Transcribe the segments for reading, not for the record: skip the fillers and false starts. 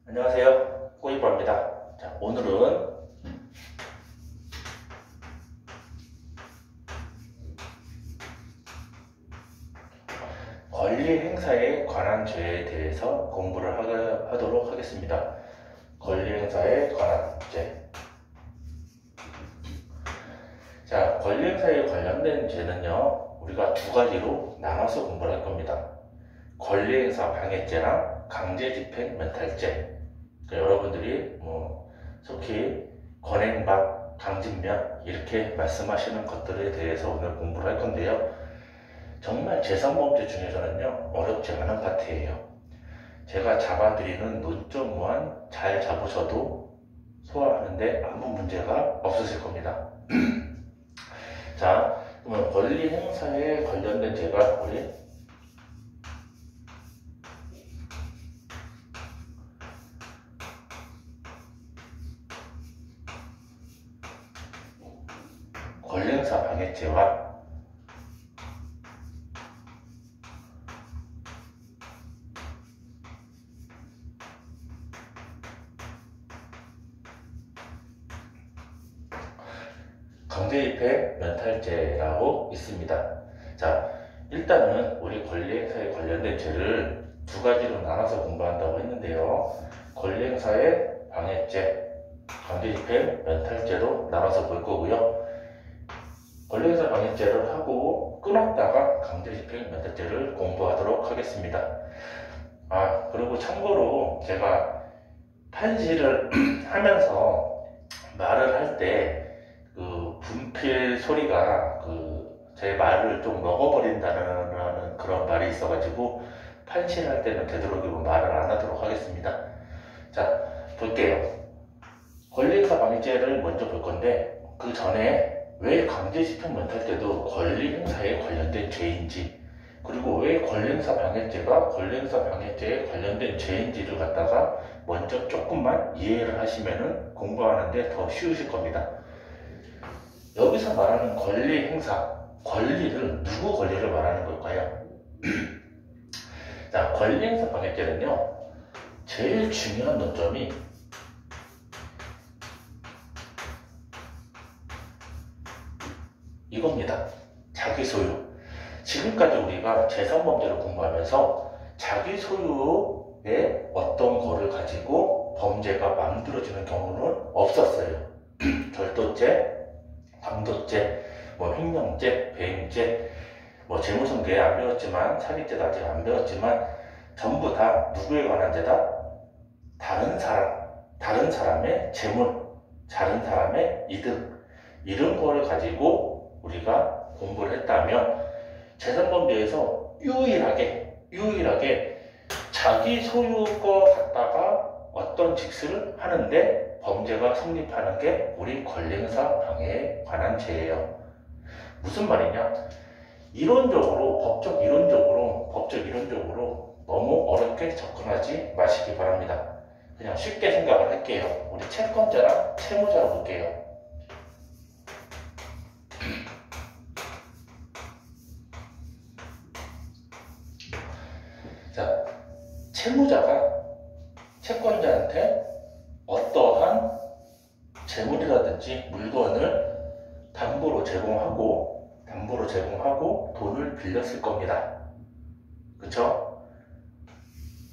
안녕하세요. 꼬이버입니다. 자, 오늘은 권리 행사에 관한 죄에 대해서 공부를 하도록 하겠습니다. 권리 행사에 관한 죄. 자, 권리 행사에 관련된 죄는요, 우리가 두 가지로 나눠서 공부를 할 겁니다. 권리 행사 방해죄랑 강제 집행 멘탈죄. 여러분들이 속히 권행박, 강진면 이렇게 말씀하시는 것들에 대해서 오늘 공부를 할 건데요. 정말 제3범죄 중에서는요, 어렵지 않은 파트예요. 제가 잡아드리는 논점만 잘 잡으셔도 소화하는데 아무 문제가 없으실 겁니다. 자, 그러면 권리 행사에 관련된 죄가 우리 권리행사 방해죄와 강제집행 면탈죄라고 있습니다. 자, 일단은 우리 권리행사에 관련된 죄를 두 가지로 나눠서 공부한다고 했는데요. 권리행사의 방해죄, 강제집행 면탈죄로 나눠서 볼 거고요. 권리행사 방해죄를 하고 끊었다가 강제집행 면탈죄를 공부하도록 하겠습니다. 그리고 참고로 제가 판시를 하면서 말을 할 때 그 분필 소리가 제 말을 좀 먹어버린다는 그런 말이 있어가지고 판시를 할 때는 되도록이면 말을 안 하도록 하겠습니다. 자, 볼게요. 권리행사 방해죄를 먼저 볼 건데 그 전에 왜 강제집행 면탈죄도 권리행사에 관련된 죄인지, 그리고 왜 권리행사 방해죄가 권리행사 방해죄에 관련된 죄인지를 갖다가 먼저 조금만 이해를 하시면은 공부하는데 더 쉬우실 겁니다. 여기서 말하는 권리행사, 권리를, 누구 권리를 말하는 걸까요? 자, 권리행사 방해죄는요, 제일 중요한 논점이 이겁니다. 자기 소유. 지금까지 우리가 제3범죄를 공부하면서 자기 소유의 어떤 거를 가지고 범죄가 만들어지는 경우는 없었어요. 절도죄, 강도죄, 횡령죄, 배임죄, 재무상계 안 배웠지만, 사기죄도 아직 안 배웠지만, 전부 다 누구에 관한 죄다? 다른 사람의 재물, 다른 사람의 이득, 이런 거를 가지고 우리가 공부를 했다면 제3범죄에서 유일하게 자기 소유 거 갖다가 어떤 짓을 하는데 범죄가 성립하는 게 우리 권리행사 방해에 관한 죄예요. 무슨 말이냐? 법적 이론적으로 너무 어렵게 접근하지 마시기 바랍니다. 그냥 쉽게 생각을 할게요. 우리 채권자랑 채무자로 볼게요. 자, 채무자가 채권자한테 어떠한 재물이라든지 물건을 담보로 제공하고 돈을 빌렸을 겁니다. 그쵸?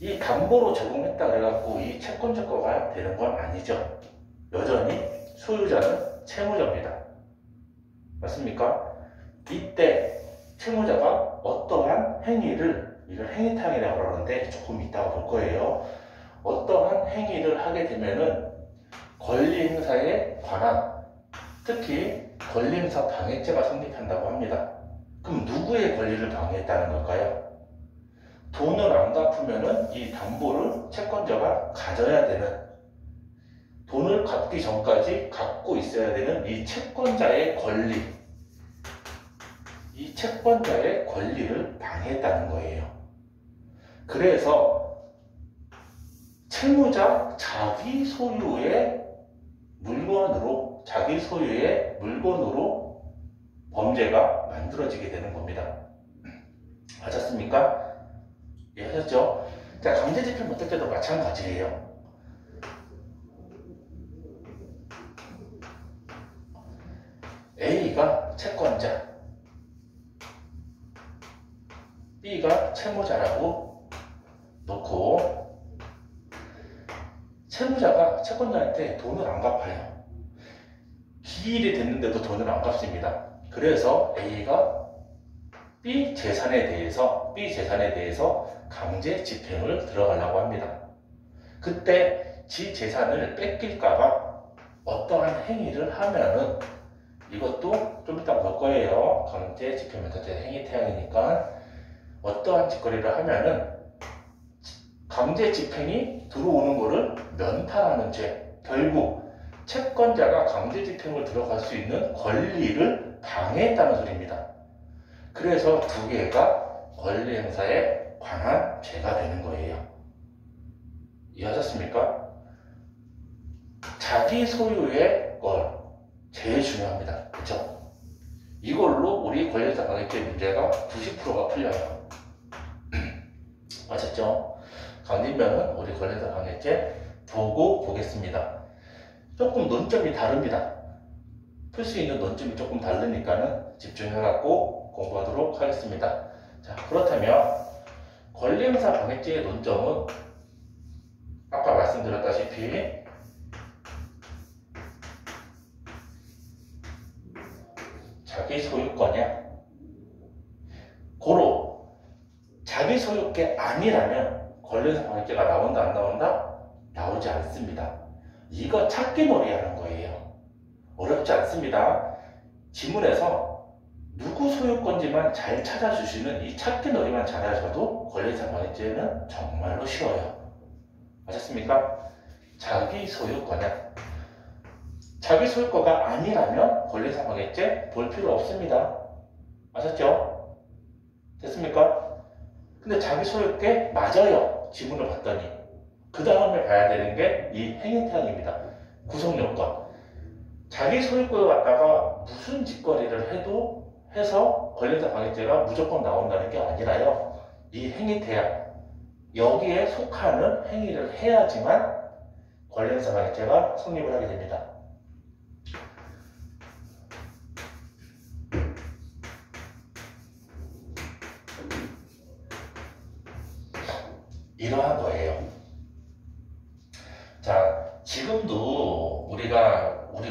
이 담보로 제공했다 그래갖고 이 채권자 거가 되는 건 아니죠. 여전히 소유자는 채무자입니다. 맞습니까? 이때 채무자가 어떠한 행위를, 이걸 행위탕이라고 그러는데 조금 이따가 볼 거예요. 어떠한 행위를 하게 되면은 권리 행사에 관한, 특히 권리 행사 방해죄가 성립한다고 합니다. 그럼 누구의 권리를 방해했다는 걸까요? 돈을 안 갚으면은 이 담보를 채권자가 가져야 되는, 돈을 갚기 전까지 갖고 있어야 되는 이 채권자의 권리를 방해했다는 거예요. 그래서 채무자 자기 소유의 물건으로 범죄가 만들어지게 되는 겁니다. 하셨습니까? 이해하셨죠? 자, 강제집행 못할 때도 마찬가지예요. A가 채권자, B가 채무자라고 놓고 채무자가 채권자한테 돈을 안 갚아요. 기일이 됐는데도 돈을 안 갚습니다. 그래서 A가 B 재산에 대해서 강제 집행을 들어가려고 합니다. 그때 지 재산을 뺏길까봐 어떠한 행위를 하면은, 이것도 좀 이따 볼 거예요. 강제 집행 멘탈죄 행위 태양이니까 어떠한 짓거리를 하면은 강제 집행이 들어오는 거를 면탈하는 죄, 결국 채권자가 강제 집행을 들어갈 수 있는 권리를 방해했다는 소리입니다. 그래서 두 개가 권리 행사에 관한 죄가 되는 거예요. 이해하셨습니까? 자기 소유의 걸 제일 중요합니다. 그렇죠? 이걸로 우리 권리행사 방해죄 문제가 90%가 풀려요. 아셨죠? 강림면은 우리 권리행사 방해죄 보고 보겠습니다. 조금 논점이 다릅니다. 풀 수 있는 논점이 조금 다르니까는 집중해갖고 공부하도록 하겠습니다. 자, 그렇다면 권리행사 방해죄의 논점은 아까 말씀드렸다시피 자기 소유권이야. 고로 자기 소유권 아니라면 권리행사 방해죄가 나온다 안 나온다? 나오지 않습니다. 이거 찾기 놀이 하는 거예요. 어렵지 않습니다. 지문에서 누구 소유권지만 잘 찾아주시는 이 찾기 놀이만 잘하셔도 권리행사 방해죄는 정말로 쉬워요. 아셨습니까? 자기 소유권이야. 자기 소유권가 아니라면 권리행사 방해죄 볼 필요 없습니다. 아셨죠? 됐습니까? 근데 자기 소유권 맞아요. 지문을 봤더니. 그 다음에 봐야 되는 게 이 행위태양입니다. 구성요건. 자기 소유권을 갖다가 무슨 짓거리를 해서 권리행사 방해죄가 무조건 나온다는 게 아니라요. 이 행위태양, 여기에 속하는 행위를 해야지만 권리행사 방해죄가 성립을 하게 됩니다. 이러한 거예요. 자, 지금도 우리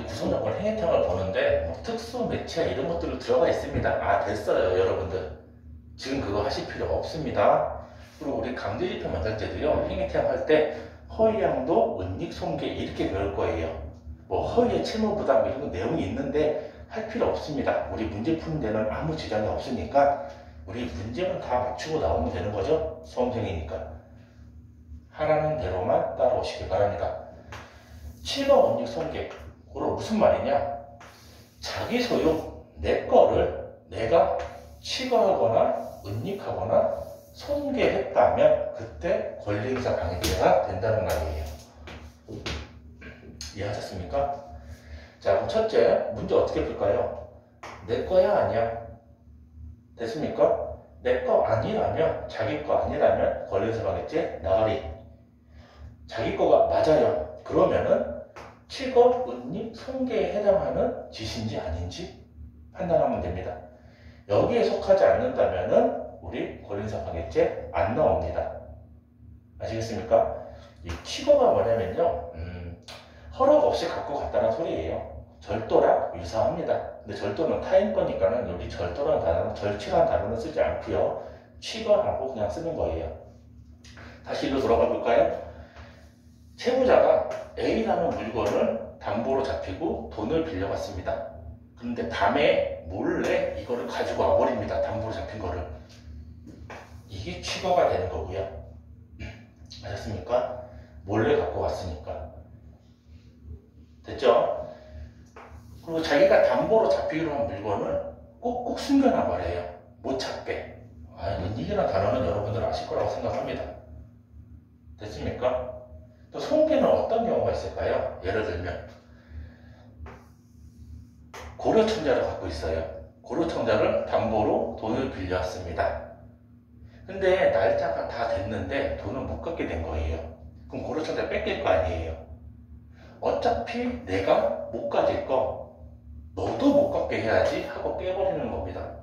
구성요건 행위태양을 보는데 뭐 특수 매체 이런 것들로 들어가 있습니다. 아, 됐어요, 여러분들. 지금 그거 하실 필요 없습니다. 그리고 우리 강제집행 면탈죄도요, 행위태양 할 때 허위양도, 은닉, 손괴 이렇게 배울 거예요. 뭐 허위의 채무부담 이런 내용이 있는데 할 필요 없습니다. 우리 문제 푸는 데는 아무 지장이 없으니까 우리 문제는 다 맞추고 나오면 되는 거죠. 수험생이니까. 하라는 대로만 따라오시길 바랍니다. 7번 은닉, 손괴. 그럼 무슨 말이냐? 자기 소유, 내 거를 내가 취거하거나 은닉하거나 손괴했다면 그때 권리행사 방해죄가 된다는 말이에요. 이해하셨습니까? 자, 그럼 첫째, 문제 어떻게 풀까요? 내 거야, 아니야? 됐습니까? 내 거 아니라면, 자기 거 아니라면 권리행사 방해죄 나가리. 자기 거가 맞아요. 그러면은 취거, 은닉, 손괴에 해당하는 짓인지 아닌지 판단하면 됩니다. 여기에 속하지 않는다면은 우리 권리행사 방해죄 안 나옵니다. 아시겠습니까? 이 취거가 뭐냐면요, 허락 없이 갖고 갔다는 소리예요. 절도랑 유사합니다. 근데 절도는 타인 거니까는 여기 절도라는 단어는 절취라는 단어는 쓰지 않고요, 취거하고 그냥 쓰는 거예요. 다시 이로 돌아가 볼까요? 채무자가 A라는 물건을 담보로 잡히고 돈을 빌려갔습니다. 그런데 밤에 몰래 이거를 가지고 와버립니다. 담보로 잡힌 거를. 이게 취거가 되는 거고요. 아셨습니까? 몰래 갖고 왔으니까. 됐죠? 그리고 자기가 담보로 잡히기로 한 물건을 꼭꼭 숨겨놔 버려요. 못 찾게. 은닉이라는 단어는 여러분들 아실 거라고 생각합니다. 됐습니까? 또 손괴는 어떤 경우가 있을까요? 예를 들면 고려청자를 갖고 있어요. 고려청자를 담보로 돈을 빌려왔습니다. 근데 날짜가 다 됐는데 돈을 못 갚게 된 거예요. 그럼 고려청자 뺏길 거 아니에요. 어차피 내가 못 가질 거 너도 못 갚게 해야지 하고 깨버리는 겁니다.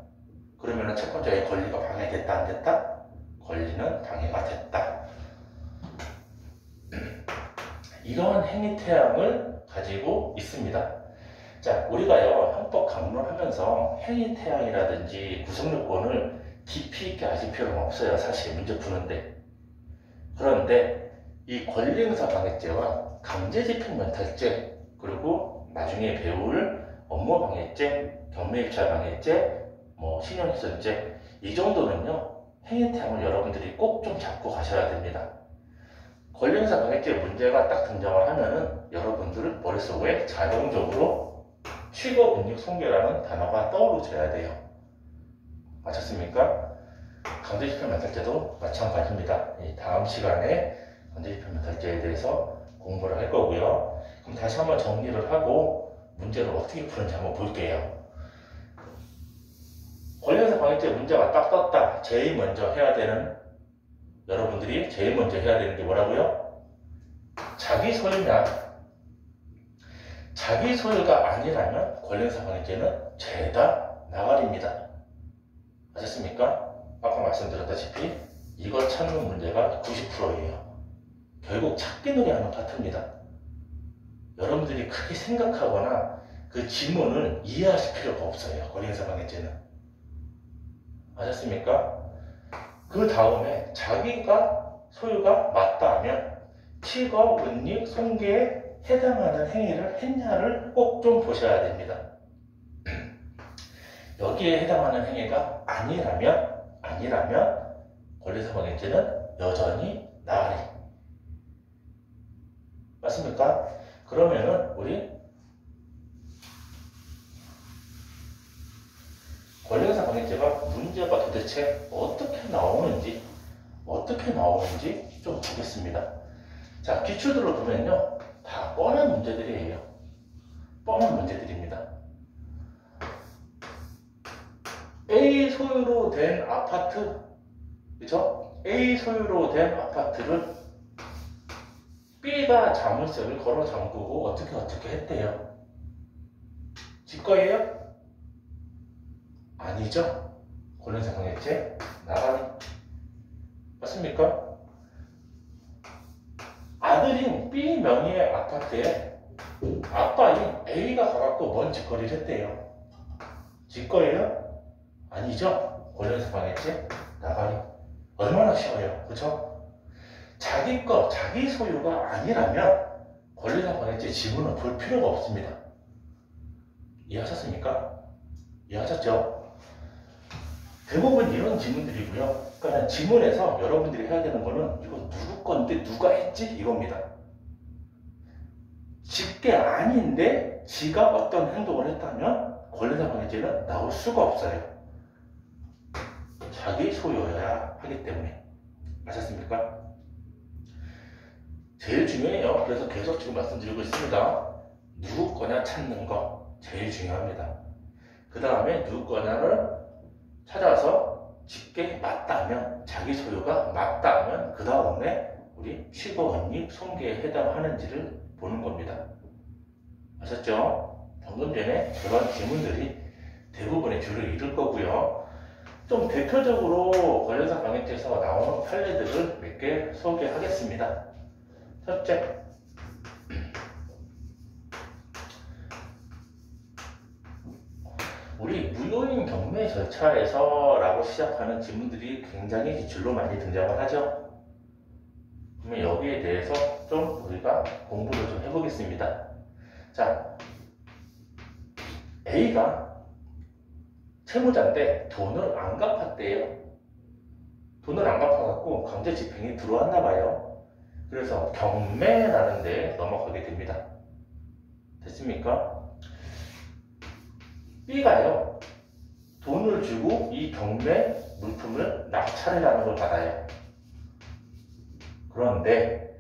그러면 채권자의 권리가 방해됐다 안 됐다? 권리는 방해가 됐다. 이러한 행위 태양을 가지고 있습니다. 자, 우리가요 형법 강론하면서 행위 태양이라든지 구성요건을 깊이 있게 아실 필요는 없어요. 사실 문제 푸는데. 그런데 이 권리행사 방해죄와 강제집행면탈죄, 그리고 나중에 배울 업무방해죄, 경매입찰 방해죄, 신용훼손죄, 이 정도는요 행위 태양을 여러분들이 꼭 좀 잡고 가셔야 됩니다. 권리행사 방해죄 문제가 딱 등장을 하면은 여러분들 머릿속에 자동적으로 취거 은닉 손괴라는 단어가 떠오르셔야 돼요. 맞췄습니까? 강제집행면탈죄도 마찬가지입니다. 다음 시간에 강제집행면탈죄에 대해서 공부를 할 거고요. 그럼 다시 한번 정리를 하고 문제를 어떻게 푸는지 한번 볼게요. 권리행사 방해죄 문제가 딱 떴다. 여러분들이 제일 먼저 해야 되는 게 뭐라고요? 자기 소유냐? 자기 소유가 아니라면 권리행사 방해죄는 죄다 나가리입니다. 아셨습니까? 아까 말씀드렸다시피 이거 찾는 문제가 90%예요. 결국 찾기 놀이 하는 파트입니다. 여러분들이 크게 생각하거나 그 지문을 이해하실 필요가 없어요. 권리행사 방해죄는. 아셨습니까? 그 다음에 자기가 소유가 맞다 하면 취거, 은닉, 손괴에 해당하는 행위를 했냐를 꼭 좀 보셔야 됩니다. 여기에 해당하는 행위가 아니라면 권리행사 방해죄는 여전히 나가리. 맞습니까? 그러면은 우리 권리행사 방해죄가 문제가 도대체 어떻게 나오는지 좀 보겠습니다. 자, 기출들로 보면요 다 뻔한 문제들이에요. 뻔한 문제들입니다. A 소유로 된 아파트, 그죠? A 소유로 된 아파트를 B가 자물쇠를 걸어 잠그고 어떻게 했대요? 지 거예요? 아니죠? 권리행사 방해죄 나가리. 맞습니까? 아들인 B 명의의 아파트에 아빠인 A가 가갖고 뭔 짓거리를 했대요? 지 거예요? 아니죠? 권리행사 방해죄 나가리. 얼마나 쉬워요, 그쵸? 자기 거, 자기 소유가 아니라면 권리행사 방해죄 지문을 볼 필요가 없습니다. 이해하셨습니까? 이해하셨죠? 대부분 이런 지문들이고요. 그러니까 지문에서 여러분들이 해야 되는 거는 이거 누구 건데 누가 했지? 이겁니다. 지게 아닌데 지가 어떤 행동을 했다면 권리행사 방해죄는 나올 수가 없어요. 자기 소유여야 하기 때문에. 아셨습니까? 제일 중요해요. 그래서 계속 지금 말씀드리고 있습니다. 누구 거냐 찾는 거 제일 중요합니다. 그 다음에 누구 거냐를 찾아서 직계 맞다면, 자기 소유가 맞다면 그 다음에 우리 취거, 은닉, 손괴에 해당하는지를 보는 겁니다. 아셨죠? 방금 전에 그런 질문들이 대부분의 줄을 이룰 거고요. 좀 대표적으로 권리행사 방해죄에서 나오는 판례들을 몇 개 소개하겠습니다. 첫째, 우리 무효인 경매 절차에서 라고 시작하는 질문들이 굉장히 기출로 많이 등장을 하죠. 그러면 여기에 대해서 좀 우리가 공부를 좀 해보겠습니다. 자, A가 채무자인데 돈을 안 갚았대요. 돈을 안 갚아갖고 강제 집행이 들어왔나 봐요. 그래서 경매라는 데 넘어가게 됩니다. 됐습니까? B가요, 돈을 주고 이 경매 물품을 낙찰을 하는 걸 받아요. 그런데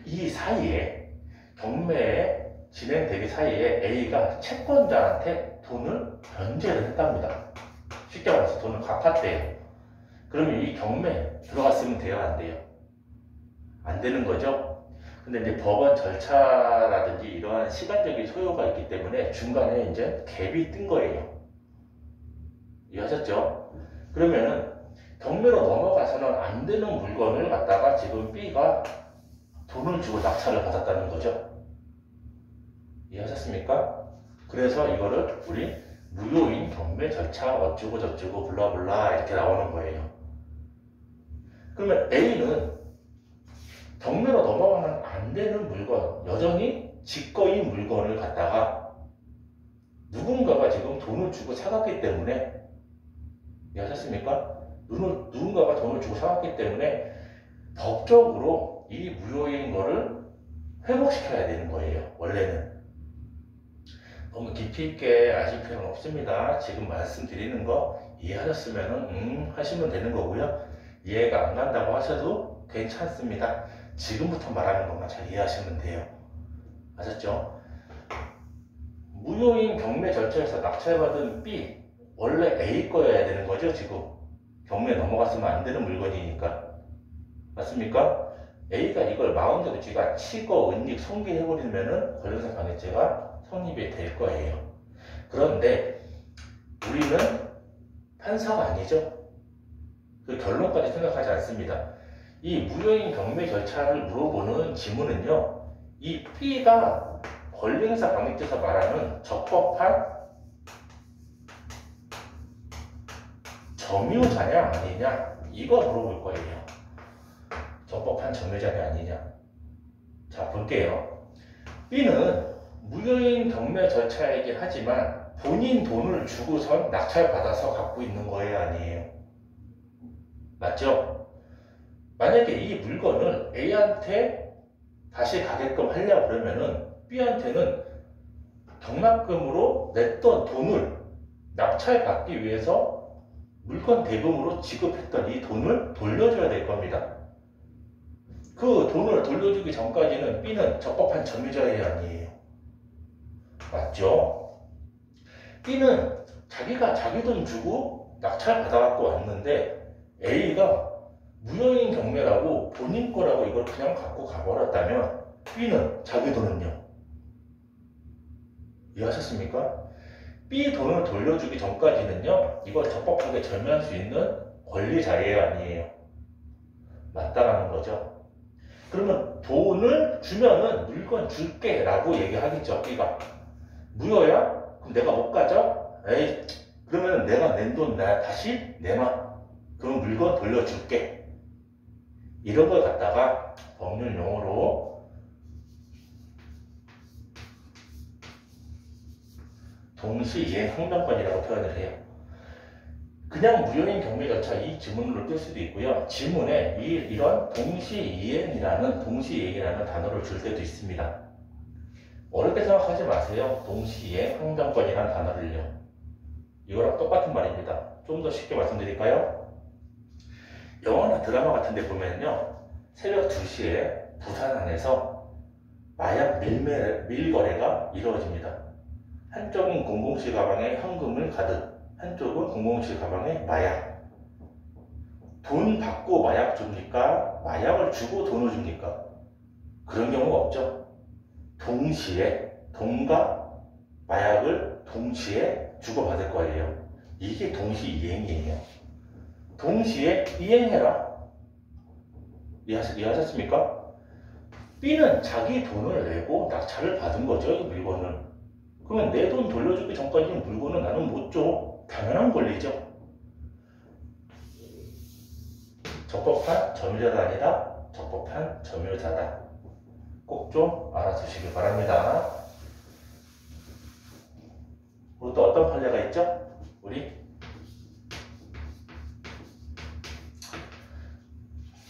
이 사이에, 경매에 진행되기 사이에 A가 채권자한테 돈을 변제를 했답니다. 쉽게 말해서 돈을 갚았대요. 그러면 이 경매 들어갔으면 돼요, 안 돼요? 안 되는 거죠? 근데 이제 법원 절차라든지 이러한 시간적인 소요가 있기 때문에 중간에 이제 갭이 뜬 거예요. 이해하셨죠? 그러면은 경매로 넘어가서는 안 되는 물건을 갖다가 지금 B가 돈을 주고 낙찰을 받았다는 거죠. 이해하셨습니까? 그래서 이거를 우리 무효인 경매 절차 어쩌고 저쩌고 블라블라 이렇게 나오는 거예요. 그러면 A는 경매로 넘어가면 안 되는 물건, 여전히 지거인 물건을 갖다가 누군가가 지금 돈을 주고 사갔기 때문에, 이해하셨습니까? 누군가가 돈을 주고 사갔기 때문에 법적으로 이 무효인 거를 회복시켜야 되는 거예요. 원래는. 너무 깊이 있게 아실 필요는 없습니다. 지금 말씀드리는 거 이해하셨으면 하시면 되는 거고요. 이해가 안 간다고 하셔도 괜찮습니다. 지금부터 말하는 것만 잘 이해하시면 돼요. 아셨죠? 무효인 경매 절차에서 낙찰받은 B, 원래 A 거여야 되는 거죠, 지금. 경매에 넘어갔으면 안 되는 물건이니까. 맞습니까? A가 이걸 마음대로 쥐가 치고 은닉 손괴해버리면은 권리행사 방해죄가 성립이 될 거예요. 그런데 우리는 판사가 아니죠. 그 결론까지 생각하지 않습니다. 이 무효인 경매 절차를 물어보는 지문은요, 이 B가 권리행사 방해죄에서 말하는 적법한 점유자냐 아니냐, 이거 물어볼 거예요. 적법한 점유자냐 아니냐. 자, 볼게요. B는 무효인 경매 절차이긴 하지만 본인 돈을 주고선 낙찰받아서 갖고 있는 거예요, 아니에요? 맞죠? 만약에 이 물건을 A한테 다시 가게끔 하려고 그러면은 B한테는 경납금으로 냈던 돈을 낙찰받기 위해서 물건 대금으로 지급했던 이 돈을 돌려줘야 될 겁니다. 그 돈을 돌려주기 전까지는 B는 적법한 점유자예요, 아니에요? 맞죠? B는 자기가 자기 돈 주고 낙찰 받아갖고 왔는데 A가 무효인 경매라고 본인 거라고 이걸 그냥 갖고 가버렸다면 B는 자기 돈은요? 이해하셨습니까? B 돈을 돌려주기 전까지는요, 이걸 적법하게 점유할 수 있는 권리자예요, 아니에요? 맞다라는 거죠. 그러면 돈을 주면은 물건 줄게 라고 얘기하겠죠, B가. 무효야? 그럼 내가 못 가져? 에이, 그러면 내가 낸 돈 나 다시 내놔. 그럼 물건 돌려줄게. 이런 걸 갖다가 법률 용어로 동시이행 항변권이라고 표현을 해요. 그냥 무효인 경매 절차 이 지문으로 뜰 수도 있고요. 지문에 이런 동시이행이라는 단어를 줄 때도 있습니다. 어렵게 생각하지 마세요. 동시이행 항변권이라는 단어를요. 이거랑 똑같은 말입니다. 좀 더 쉽게 말씀드릴까요? 영화나 드라마 같은 데 보면요, 새벽 2시에 부산 안에서 마약 밀거래가 이루어집니다. 한쪽은 007 가방에 현금을 가득, 한쪽은 007 가방에 마약. 돈 받고 마약 줍니까? 마약을 주고 돈을 줍니까? 그런 경우가 없죠. 동시에 돈과 마약을 동시에 주고받을 거예요. 이게 동시이행이에요. 동시에 이행해라. 이해하셨습니까? B는 자기 돈을 내고 낙찰을 받은 거죠, 이 물건을. 그러면 내 돈 돌려주기 전까지는 물건은 나는 못 줘. 당연한 권리죠. 적법한 점유자가 아니라 적법한 점유자다. 꼭 좀 알아두시길 바랍니다. 그리고 또 어떤 판례가 있죠? 우리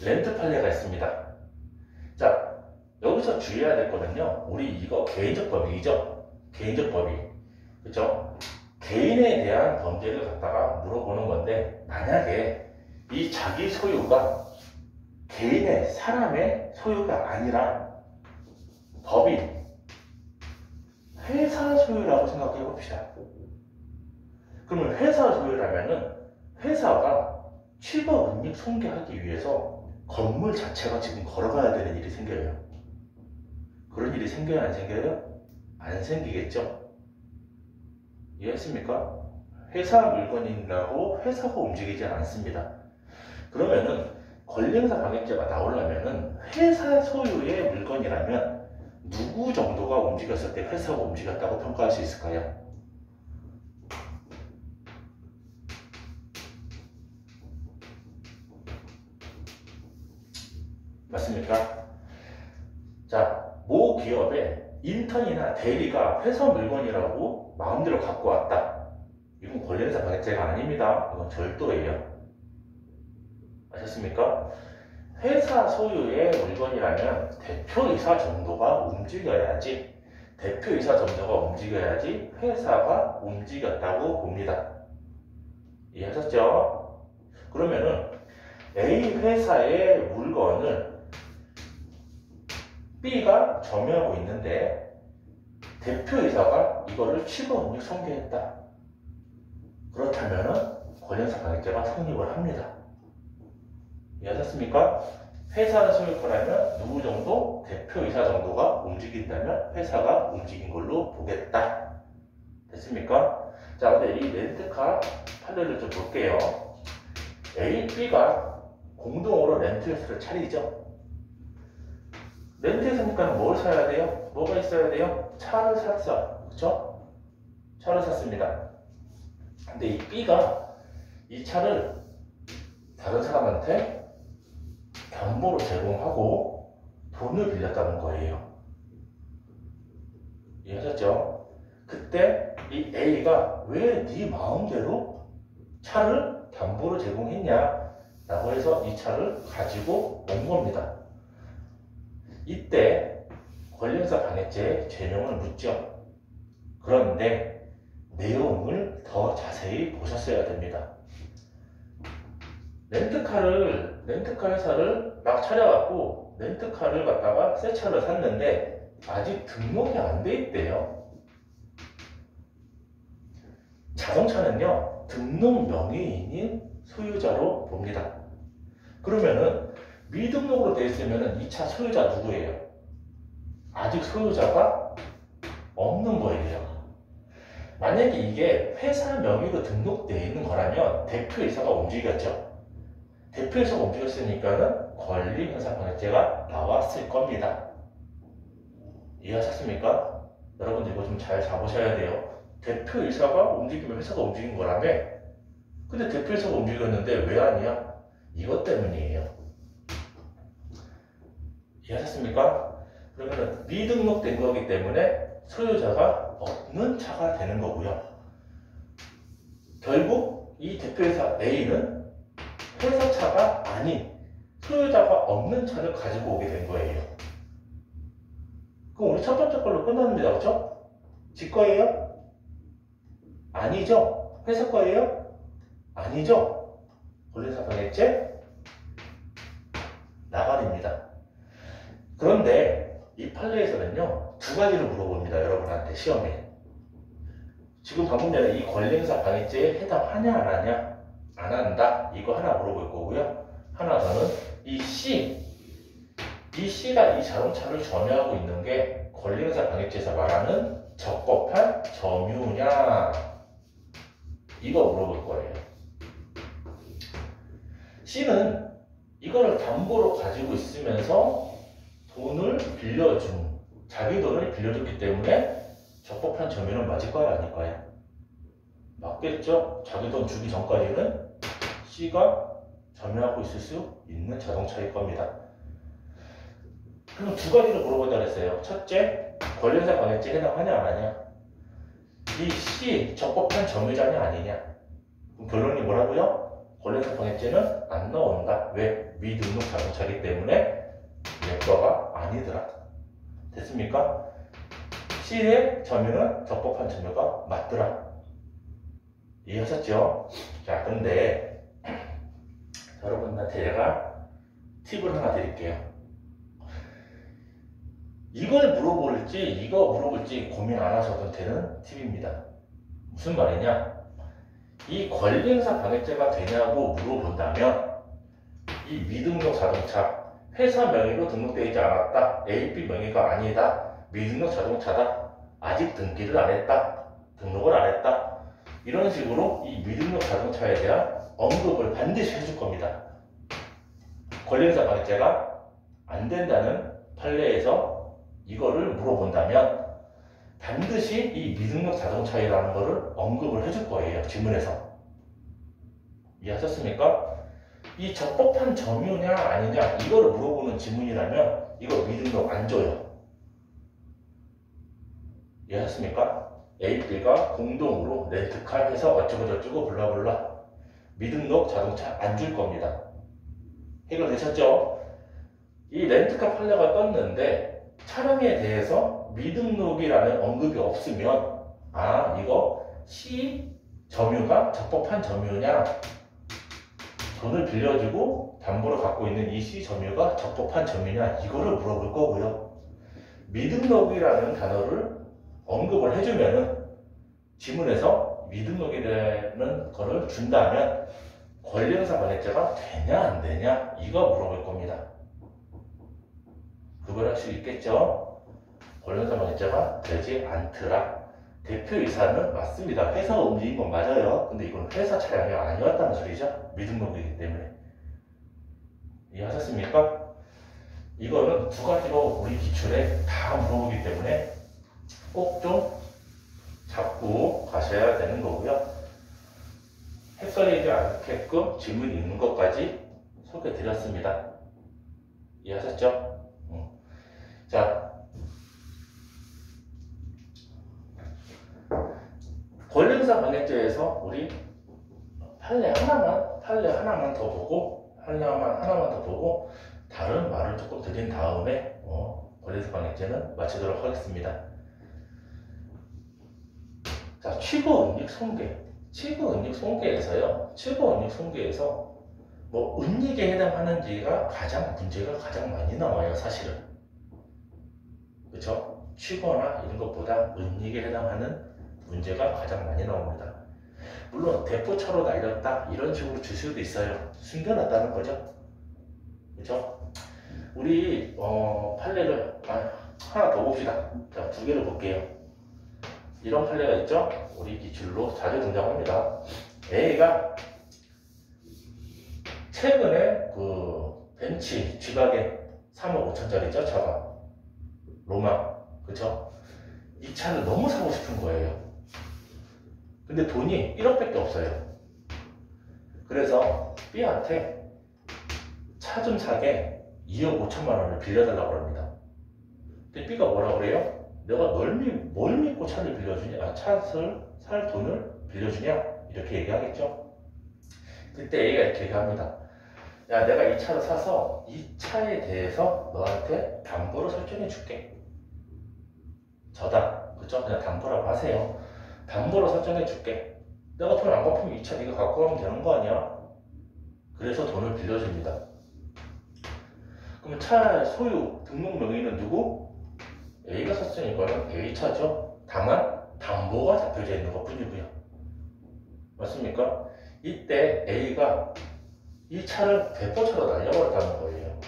렌트 판례가 있습니다. 자, 여기서 주의해야 될 거는요, 우리 이거 개인적 법이죠. 개인적 법이. 그쵸? 개인에 대한 범죄를 갖다가 물어보는 건데, 만약에 이 자기 소유가 개인의 사람의 소유가 아니라 법인, 회사 소유라고 생각해 봅시다. 그러면 회사 소유라면은 회사가 취거 은닉 손괴하기 위해서 건물 자체가 지금 걸어가야 되는 일이 생겨요. 일이 생겨요, 안 생겨요? 안 생기겠죠? 이해했습니까? 회사 물건이라고 회사가 움직이지 않습니다. 그러면은 권리행사 방해죄가 나오려면은 회사 소유의 물건이라면 누구 정도가 움직였을 때 회사가 움직였다고 평가할 수 있을까요? 맞습니까? 자, 모 기업의 인턴이나 대리가 회사 물건이라고 마음대로 갖고 왔다. 이건 권리행사 방해죄가 아닙니다. 이건 절도예요. 아셨습니까? 회사 소유의 물건이라면 대표이사 정도가 움직여야지, 대표이사 정도가 움직여야지 회사가 움직였다고 봅니다. 이해하셨죠? 그러면은 A 회사의 물건을 B가 점유하고 있는데 대표이사가 이거를 취급원리 손괴했다. 그렇다면은 권리행사 방해죄가 성립을 합니다. 이해하셨습니까? 회사 소유 거라면 누구 정도? 대표이사 정도가 움직인다면 회사가 움직인 걸로 보겠다. 됐습니까? 자, 근데 이 렌트카 판례를 좀 볼게요. A, B가 공동으로 렌트회사를 차리죠. 렌트회사니까 뭘 사야 돼요? 뭐가 있어야 돼요? 차를 샀어. 그쵸? 차를 샀습니다. 근데 이 B가 이 차를 다른 사람한테 담보로 제공하고 돈을 빌렸다는 거예요. 이해하셨죠? 그때 이 A가 왜 네 마음대로 차를 담보로 제공했냐 라고 해서 이 차를 가지고 온 겁니다. 이때 권리행사 방해죄 죄명을 묻죠. 그런데 내용을 더 자세히 보셨어야 됩니다. 렌트카 회사를 막 차려갖고 렌트카를 갖다가 새 차를 샀는데 아직 등록이 안 돼 있대요. 자동차는요, 등록 명의인인 소유자로 봅니다. 그러면은 미등록으로 돼 있으면은 이 차 소유자 누구예요? 아직 소유자가 없는 거예요. 만약에 이게 회사 명의로 등록되어 있는 거라면 대표이사가 움직였죠. 대표이사가 움직였으니까는 권리행사 방해죄가 나왔을 겁니다. 이해하셨습니까? 여러분들 이거 좀 잘 잡으셔야 돼요. 대표이사가 움직이면 회사가 움직인 거라며? 근데 대표이사가 움직였는데 왜 아니야? 이것 때문이에요. 이해하셨습니까? 그러면 미등록된 거기 때문에 소유자가 없는 차가 되는 거고요. 결국 이 대표이사 A는 회사 차가 아닌 소유자가 없는 차를 가지고 오게 된 거예요. 그럼 우리 첫 번째 걸로 끝납니다. 그렇죠? 지 거예요? 아니죠? 회사 거예요? 아니죠? 권리행사 방해죄 나가립니다. 그런데 이 판례에서는요, 두 가지를 물어봅니다. 여러분한테 시험에. 지금 방금 전에 이 권리행사 방해죄에 해당하냐 안 하냐? 안 한다. 이거 하나 물어볼 거고요. 하나 더는 이 C가 이 자동차를 점유하고 있는 게 권리행사 방해죄에서 말하는 적법한 점유냐? 이거 물어볼 거예요. C는 이거를 담보로 가지고 있으면서 돈을 빌려준, 자기 돈을 빌려줬기 때문에 적법한 점유는 맞을까요? 아닐까요? 맞겠죠? 자기 돈 주기 전까지는 C가 점유하고 있을 수 있는 자동차일 겁니다. 그럼 두 가지를 물어본다 그랬어요. 첫째, 권리행사 방해죄에 해당하냐 안 하냐? 이 C 적법한 점유자냐 아니냐? 그럼 결론이 뭐라고요? 권리행사 방해죄는 안 나온다. 왜? 미등록 자동차이기 때문에 예과가 아니더라. 됐습니까? C의 점유는 적법한 점유가 맞더라. 이해하셨죠? 자, 근데 여러분한테 제가 팁을 하나 드릴게요. 이걸 물어볼지 이거 물어볼지 고민 안 하셔도 되는 팁입니다. 무슨 말이냐? 이 권리행사 방해죄가 되냐고 물어본다면 이 미등록 자동차 회사 명의로 등록되어 있지 않았다. A, B 명의가 아니다. 미등록 자동차다. 아직 등기를 안 했다. 등록을 안 했다. 이런 식으로 이 미등록 자동차에 대한 언급을 반드시 해줄 겁니다. 권리행사 방해죄가 안 된다는 판례에서 이거를 물어본다면 반드시 이 미등록 자동차이라는 거를 언급을 해줄 거예요. 지문에서. 이해하셨습니까? 이 적법한 점유냐 아니냐 이거를 물어보는 지문이라면 이거 미등록 안 줘요. 이해하셨습니까? A, B가 공동으로 렌트카 해서 어쩌고저쩌고 블라블라 미등록 자동차 안 줄 겁니다. 해결되셨죠? 이 렌트카 판례가 떴는데 차량에 대해서 미등록이라는 언급이 없으면 아 이거 C 점유가 적법한 점유냐 돈을 빌려주고 담보로 갖고 있는 이 C 점유가 적법한 점유냐 이거를 물어볼 거고요. 미등록이라는 단어를 언급을 해주면은 지문에서 미등록이라는 거를 준다면 권리행사 방해죄가 되냐 안 되냐 이거 물어볼 겁니다. 구별할 수 있겠죠? 권리행사 방해죄가 되지 않더라. 대표이사는 맞습니다. 회사가 움직인 건 맞아요. 근데 이건 회사 차량이 아니었다는 소리죠. 미등록이기 때문에. 이해하셨습니까? 이거는 두 가지로 우리 기출에 다 물어보기 때문에 꼭 좀 잡고 가셔야 되는 거고요. 헷갈리지 않게끔 질문 있는 것까지 소개해 드렸습니다. 이해하셨죠? 자, 권리행사 방해죄에서 우리 판례 하나만 더 보고 다른 말을 조금 드린 다음에 권리행사 방해죄는 마치도록 하겠습니다. 자, 취거은닉 손괴에서 뭐 은닉에 해당하는지가 문제가 가장 많이 나와요, 사실은. 그렇죠? 취거나 이런 것보다 은닉에 해당하는 문제가 가장 많이 나옵니다. 물론 대포차로 날렸다 이런 식으로 줄 수도 있어요. 숨겨놨다는 거죠. 그렇죠? 우리 판례를 하나 더 봅시다. 자, 두 개를 볼게요. 이런 판례가 있죠? 우리 기출로 자주 등장합니다. A가 최근에 그 벤치 지각에 3억 5천짜리죠, 차가. 로마. 그쵸? 이 차를 너무 사고 싶은 거예요. 근데 돈이 1억밖에 없어요. 그래서 B한테 차 좀 사게 2억 5천만 원을 빌려달라고 합니다. 근데 B가 뭐라 그래요? 내가 뭘 믿고 차를 빌려주냐? 차를 살 돈을 빌려주냐? 이렇게 얘기하겠죠? 그때 A가 이렇게 얘기합니다. 야, 내가 이 차를 사서 이 차에 대해서 너한테 담보를 설정해 줄게. 저다. 그죠? 그냥 담보라고 하세요. 담보로 설정해 줄게. 내가 돈 안 갚으면 이 차 네가 갖고 가면 되는 거 아니야? 그래서 돈을 빌려줍니다. 그럼 차 소유 등록 명의는 누구? A가 썼으니까는 A 차죠. 다만 담보가 잡혀져 있는 것 뿐이고요. 맞습니까? 이때 A가 이 차를 대포차로 날려버렸다는 거예요.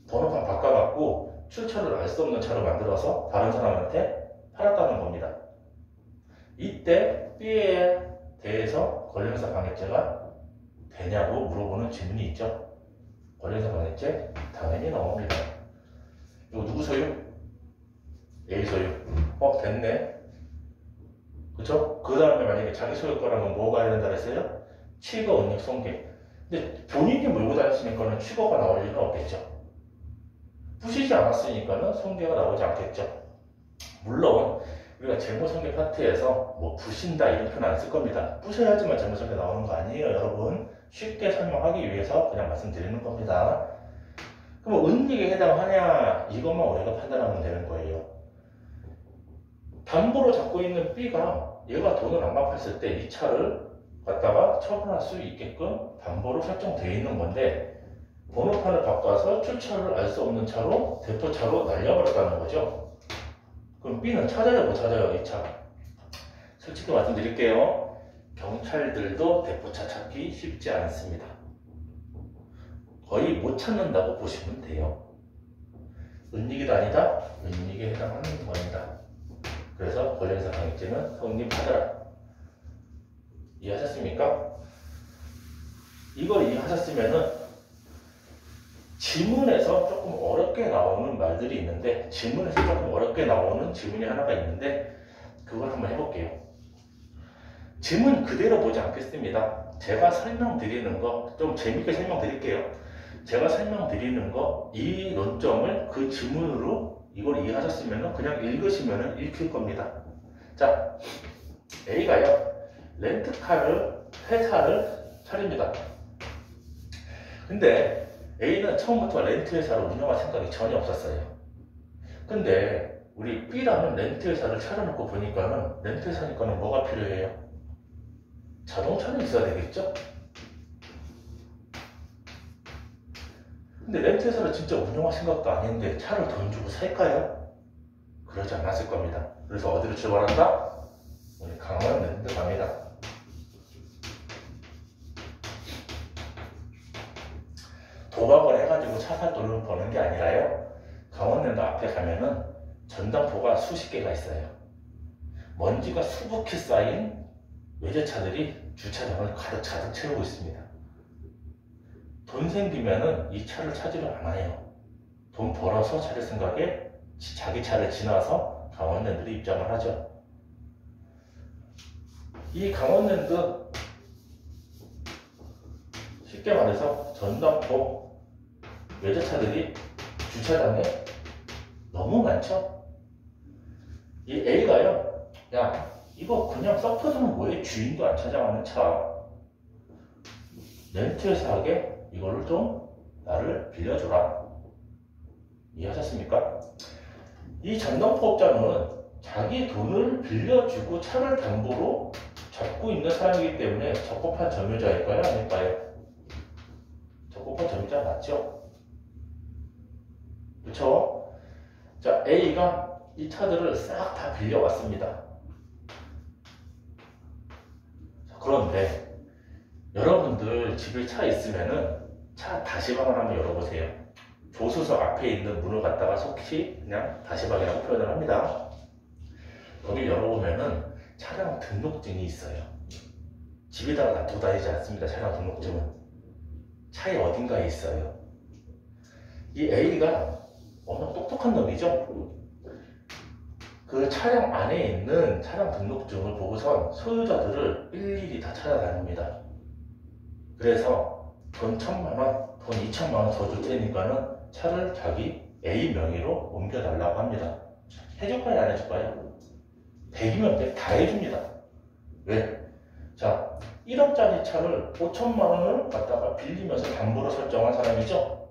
번호판 바꿔갖고 출처를 알 수 없는 차로 만들어서 다른 사람한테 팔았다는 겁니다. 이때 B에 대해서 권리행사 방해죄가 되냐고 물어보는 질문이 있죠. 권리행사 방해죄 당연히 나옵니다. 이거 누구 소유? A 소유. 됐네. 그쵸? 그 다음에 만약에 자기 소유 거라면 뭐가 해야 된다 그랬어요? 취거, 은닉, 손괴. 근데 본인이 몰고 다녔으니까는 취거가 나올 일은 없겠죠. 부시지 않았으니까는 손괴가 나오지 않겠죠. 물론 우리가 재무손괴 파트에서 뭐 부신다 이런 표현 안 쓸 겁니다. 부셔야지만 재무손괴 나오는 거 아니에요, 여러분. 쉽게 설명하기 위해서 그냥 말씀드리는 겁니다. 그럼 은닉에 해당하냐 이것만 우리가 판단하면 되는 거예요. 담보로 잡고 있는 B가 얘가 돈을 안 갚았을 때 이 차를 갖다가 처분할 수 있게끔 담보로 설정되어 있는 건데 번호판을 바꿔서 출처를 알 수 없는 차로 대포차로 날려버렸다는 거죠. 그럼 B는 찾아요, 못 찾아요, 이 차? 솔직히 말씀드릴게요. 경찰들도 대포차 찾기 쉽지 않습니다. 거의 못 찾는다고 보시면 돼요. 은닉이 아니다? 은닉에 해당하는 거예요. 방해죄는 성립하더라. 이해하셨습니까? 이걸 이해하셨으면은 지문에서 조금 어렵게 나오는 말들이 있는데, 지문에서 조금 어렵게 나오는 지문이 하나가 있는데, 그걸 한번 해볼게요. 지문 그대로 보지 않겠습니다. 제가 설명드리는 거 좀 재밌게 설명드릴게요. 제가 설명드리는 거, 이 논점을 그 지문으로 이걸 이해하셨으면 그냥 읽으시면 읽힐 겁니다. 자, A가요, 렌트카를, 회사를 차립니다. 근데 A는 처음부터 렌트 회사를 운영할 생각이 전혀 없었어요. 근데 우리 B라는 렌트 회사를 차려놓고 보니까는 렌트 회사니까는 뭐가 필요해요? 자동차는 있어야 되겠죠? 근데 렌트 회사를 진짜 운영할 생각도 아닌데 차를 돈 주고 살까요? 그러지 않았을 겁니다. 그래서 어디로 출발한다? 우리 강원랜드 갑니다. 도박을 해가지고 차 살 돈을 버는 게 아니라요, 강원랜드 앞에 가면은 전당포가 수십 개가 있어요. 먼지가 수북히 쌓인 외제차들이 주차장을 가득 채우고 있습니다. 돈 생기면은 이 차를 찾으러 안 와요. 돈 벌어서 차릴 생각에 자기 차를 지나서 강원랜드로 입장을 하죠. 이 강원랜드, 쉽게 말해서 전당포 외제차들이 주차장에 너무 많죠. 이 A가요, 야, 이거 그냥 썩 터지면 뭐해? 주인도 안 찾아가는 차, 렌트회사에게 이걸로 좀 나를 빌려줘라. 이해하셨습니까? 이 전당포업자는 자기 돈을 빌려주고 차를 담보로 잡고 있는 사람이기 때문에 적법한 점유자일까요? 아닐까요? 적법한 점유자 맞죠? 그쵸? 자, A가 이 차들을 싹 다 빌려왔습니다. 그런데 여러분들 집에 차 있으면은 차 다시방을 한번 열어보세요. 조수석 앞에 있는 문을 갖다가 속히 그냥 다시방이라고 표현을 합니다. 거기 열어보면은 차량 등록증이 있어요. 집에다가 놔두고 다니지 않습니다. 차량 등록증은 차에 어딘가에 있어요. 이 A가 워낙 똑똑한 놈이죠. 그 차량 안에 있는 차량 등록증을 보고선 소유자들을 일일이 다 찾아다닙니다. 그래서 돈 1000만원, 돈 2000만원 더 줄 테니까는 차를 자기 A 명의로 옮겨달라고 합니다. 해줄까요? 안 해줄까요? 100이면 100 다 해줍니다. 왜? 자, 1억짜리 차를 5천만원을 갖다가 빌리면서 담보로 설정한 사람이죠?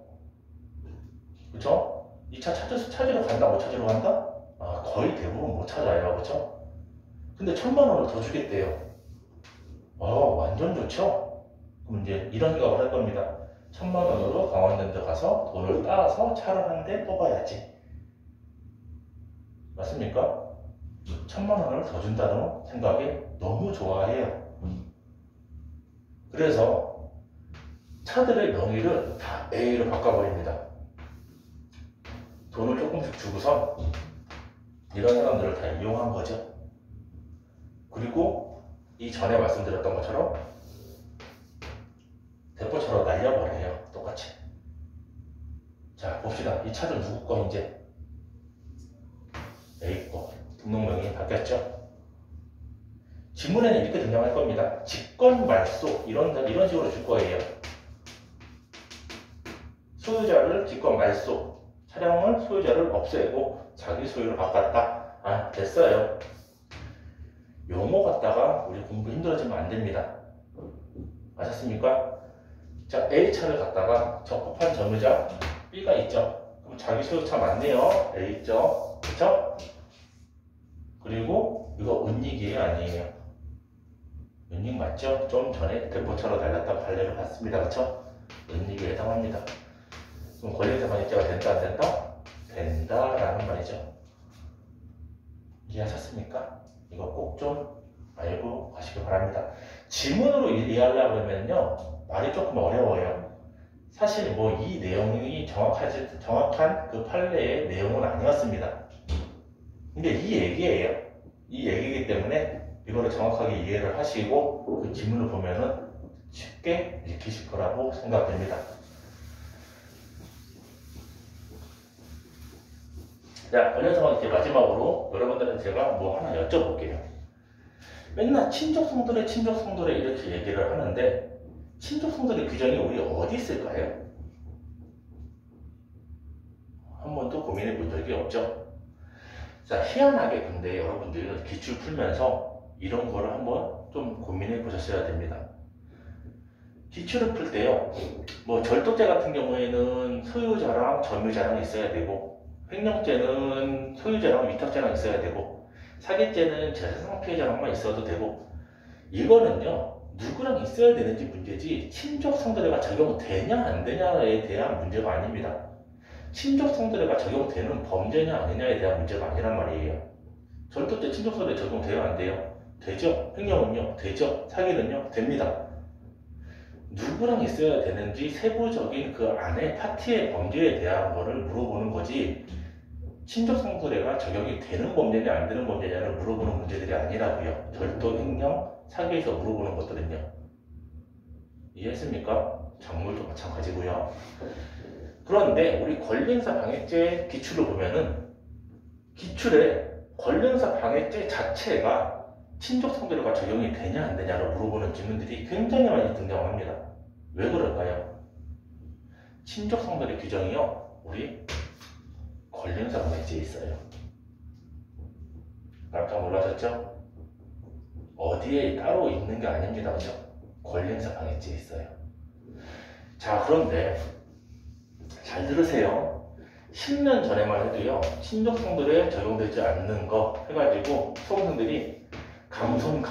그쵸? 이 차 찾으러 간다, 못 찾으러 간다? 아, 거의 대부분 못 찾아요. 그쵸? 근데 1000만원을 더 주겠대요. 완전 좋죠? 그럼 이제 이런 생각을 할 겁니다. 1000만원으로 강원랜드 가서 돈을 따서 차를 한 대 뽑아야지. 맞습니까? 1000만원을 더 준다는 생각에 너무 좋아해요. 그래서 차들의 명의를 다 A로 바꿔버립니다. 돈을 조금씩 주고서 이런 사람들을 다 이용한 거죠. 그리고 이 전에 말씀드렸던 것처럼 대포차로 날려버려요. 똑같이. 자, 봅시다. 이 차들 누구 거? 이제 A 거. 등록명이 바뀌었죠. 지문에는 이렇게 등장할 겁니다. 직권 말소, 이런 식으로 줄 거예요. 소유자를 직권 말소, 차량을 소유자를 없애고 자기 소유로 바꿨다. 아, 됐어요. 용어 갖다가 우리 공부 힘들어지면 안 됩니다. 아셨습니까? 자, A차를 갖다가 적법한 점유자 B가 있죠. 그럼 자기 소유차 맞네요. A 있죠. 그쵸? 그리고 이거 은닉이에요, 아니에요? 은닉 맞죠? 좀 전에 대포차로 날렸다가 발레를 봤습니다. 그쵸? 은닉에 해당합니다. 그럼 권리자 방해죄가 된다, 안 된다? 된다라는 말이죠. 이해하셨습니까? 이거 꼭 좀 알고 가시기 바랍니다. 지문으로 이해하려고 하면요, 말이 조금 어려워요. 사실 뭐 이 내용이 정확한 그 판례의 내용은 아니었습니다. 근데 이 얘기예요. 이 이 얘기이기 때문에 이거를 정확하게 이해를 하시고 그 지문을 보면은 쉽게 익히실 거라고 생각됩니다. 자, 권련사 이제 마지막으로 여러분들은 제가 뭐 하나 여쭤볼게요. 맨날 친족성들에 이렇게 얘기를 하는데 친족성들의 규정이 우리 어디 있을까요? 한 번도 고민해 본 적이 없죠. 자, 희한하게 근데 여러분들 기출 풀면서 이런 거를 한번 좀 고민해 보셨어야 됩니다. 기출을 풀 때요, 뭐 절도죄 같은 경우에는 소유자랑 점유자랑 있어야 되고, 횡령죄는 소유자랑 위탁자랑 있어야 되고, 사기죄는 재산 피해자랑만 있어도 되고, 이거는요 누구랑 있어야 되는지 문제지 친족 성들애가 적용되냐 안 되냐에 대한 문제가 아닙니다. 친족 성들애가 적용되는 범죄냐 아니냐에 대한 문제가 아니란 말이에요. 절도죄 친족 성들애 적용돼요 안 돼요? 되죠. 횡령은요 되죠. 사기는요 됩니다. 누구랑 있어야 되는지 세부적인 그 안에 파티의 범죄에 대한 거를 물어보는 거지 친족 성들애가 적용이 되는 범죄냐 안 되는 범죄냐를 물어보는 문제들이 아니라고요. 절도, 횡령, 사기에서 물어보는 것들은요. 이해했습니까? 작물도 마찬가지고요. 그런데 우리 권리행사 방해죄 기출을 보면은 기출에 권리행사 방해죄 자체가 친족 성들애가 적용이 되냐 안 되냐를 물어보는 질문들이 굉장히 많이 등장합니다. 왜 그럴까요? 친족 성들애 규정이요 우리 권리행사 방해죄에 있어요. 깜짝 놀라셨죠? 어디에 따로 있는 게 아닙니다. 그죠? 권리행사 방해죄에 있어요. 자, 그런데 잘 들으세요. 10년 전에만 해도요 친족 성들에 적용되지 않는 거 해가지고 수험생들이 강손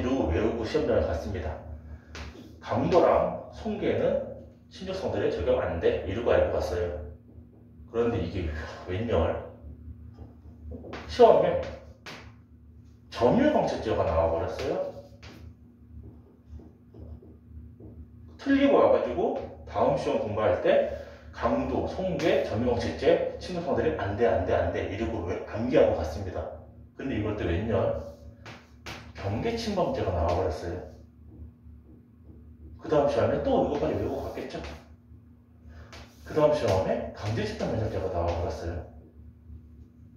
이러고 외우고 시험장을 갔습니다. 강도랑 손괴는 친족 성들에 적용 안 돼 이러고 알고 갔어요. 그런데 이게 웬열 시험에 점유강체죄가 나와버렸어요. 틀리고 와가지고 다음 시험 공부할 때 강도, 손괴, 점유강체죄 친족 성들이 안 돼 이러고 암기하고 갔습니다. 근데 이걸 또 웬열 경계침범죄가 나와버렸어요. 그 다음 시험에 또 이거까지 외우고 갔겠죠. 그 다음 시험에 강제집행면탈죄가 나와버렸어요.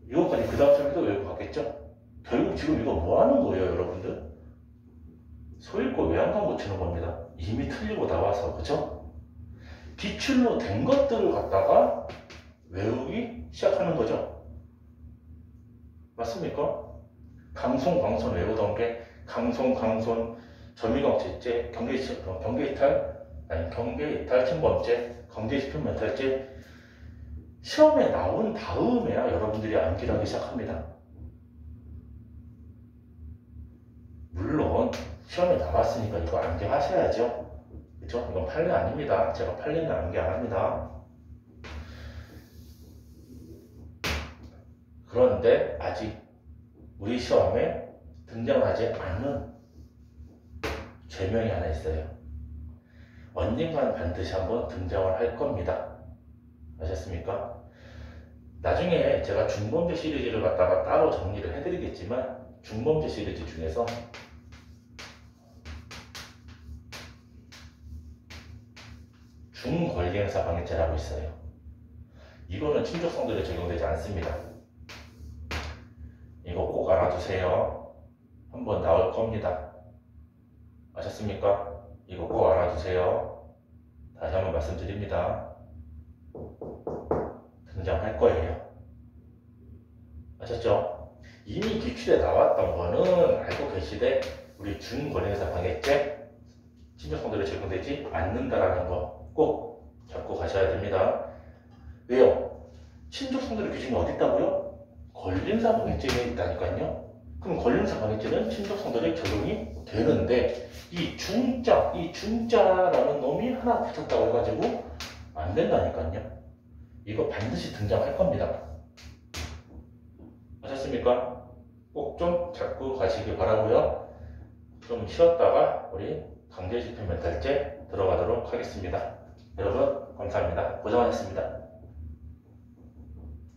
이것까지 그 다음 시험에 또 외우고 갔겠죠. 결국 지금 이거 뭐 하는 거예요 여러분들? 소읽고 외양간 고치는 겁니다. 이미 틀리고 나와서. 그죠? 기출로 된 것들을 갖다가 외우기 시작하는 거죠. 맞습니까? 강손 외우던 게 강손 점유강체죄 경계이탈 침범죄 강제집행면탈죄 시험에 나온 다음에야 여러분들이 암기를 하기 시작합니다. 물론 시험에 나왔으니까 이거 암기하셔야죠. 그쵸? 이건 판례 아닙니다. 제가 판례는 암기 안 합니다. 그런데 아직 우리 시험에 등장하지 않는 죄명이 하나 있어요. 언젠가는 반드시 한번 등장을 할 겁니다. 아셨습니까? 나중에 제가 중범죄 시리즈를 갖다가 따로 정리를 해드리겠지만 중범죄 시리즈 중에서 중권리행사 방해죄라고 있어요. 이거는 친족 성들에 적용되지 않습니다. 이거 꼭 알아두세요. 한번 나올 겁니다. 아셨습니까? 이거 꼭 알아두세요. 다시 한번 말씀드립니다. 등장할 거예요. 아셨죠? 이미 기출에 나왔던 거는 알고 계시되 우리 중권리행사 방해죄 친족 성들에 적용되지 않는다라는 거 꼭 잡고 가셔야 됩니다. 왜요? 친족 성들의 규정이 어디 있다고요? 권리행사 방해죄에 있다니까요. 그럼 권리행사 방해죄는 친족 성들에 적용이 되는데 이 중자라는 놈이 하나 붙었다고 해가지고 안 된다니까요. 이거 반드시 등장할 겁니다. 아셨습니까? 꼭 좀 잡고 가시길 바라고요. 좀 쉬었다가 우리 강제집행면탈죄 들어가도록 하겠습니다. 여러분 감사합니다. 고생하셨습니다.